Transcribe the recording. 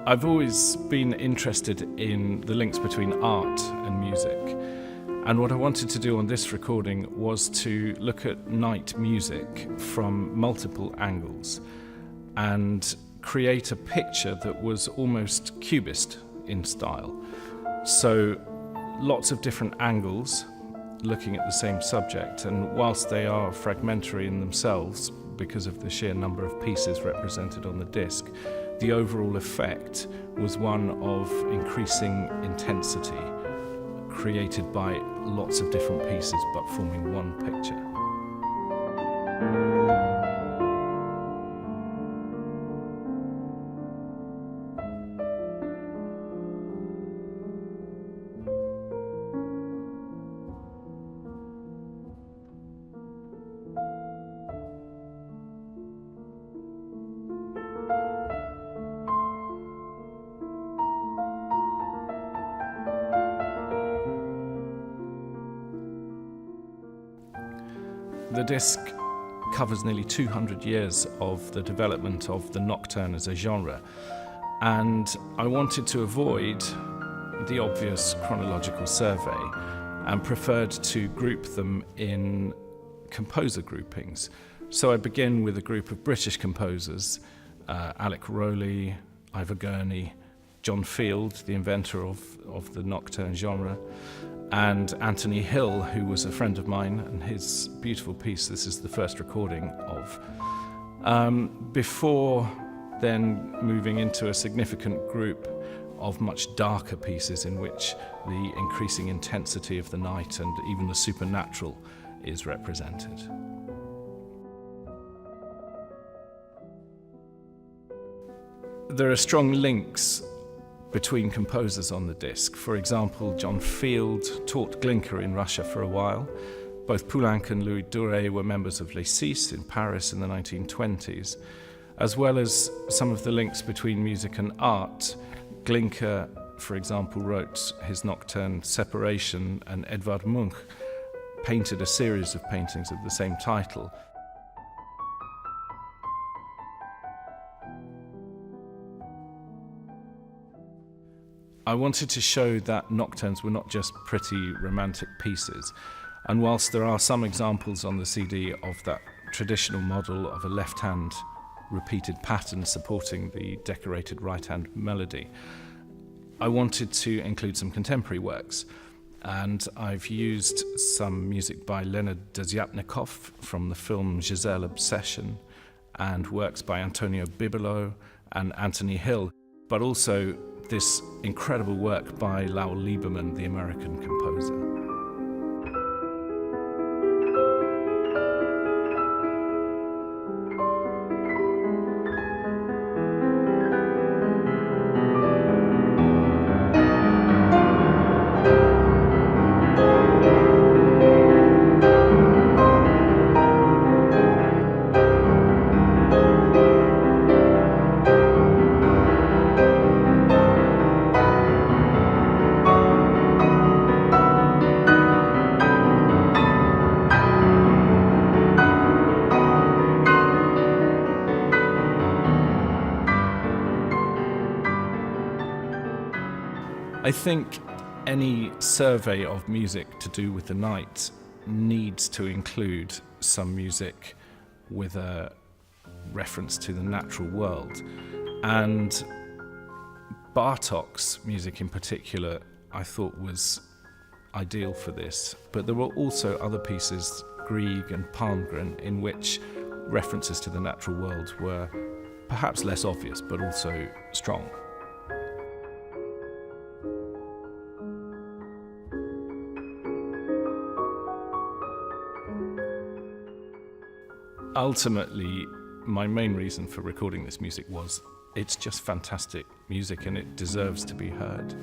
I've always been interested in the links between art and music, and what I wanted to do on this recording was to look at night music from multiple angles and create a picture that was almost cubist in style. So lots of different angles looking at the same subject, and whilst they are fragmentary in themselves because of the sheer number of pieces represented on the disc, the overall effect was one of increasing intensity, created by lots of different pieces but forming one picture. The disc covers nearly 200 years of the development of the nocturne as a genre, and I wanted to avoid the obvious chronological survey and preferred to group them in composer groupings. So I begin with a group of British composers, Alec Rowley, Ivor Gurney, John Field, the inventor of the nocturne genre, and Anthony Hill, who was a friend of mine, and his beautiful piece, this is the first recording of. Before then moving into a significant group of much darker pieces in which the increasing intensity of the night and even the supernatural is represented. There are strong links between composers on the disc. For example, John Field taught Glinka in Russia for a while. Both Poulenc and Louis Douret were members of Les Six in Paris in the 1920s, as well as some of the links between music and art. Glinka, for example, wrote his nocturne Separation, and Edvard Munch painted a series of paintings of the same title. I wanted to show that nocturnes were not just pretty romantic pieces, and whilst there are some examples on the CD of that traditional model of a left-hand repeated pattern supporting the decorated right-hand melody, I wanted to include some contemporary works, and I've used some music by Leonard Dzyapnikov from the film Giselle Obsession, and works by Antonio Bibelo and Anthony Hill, but also this incredible work by Lowell Lieberman, the American composer. I think any survey of music to do with the night needs to include some music with a reference to the natural world. And Bartók's music in particular, I thought was ideal for this. But there were also other pieces, Grieg and Palmgren, in which references to the natural world were perhaps less obvious, but also strong. Ultimately, my main reason for recording this music was it's just fantastic music and it deserves to be heard.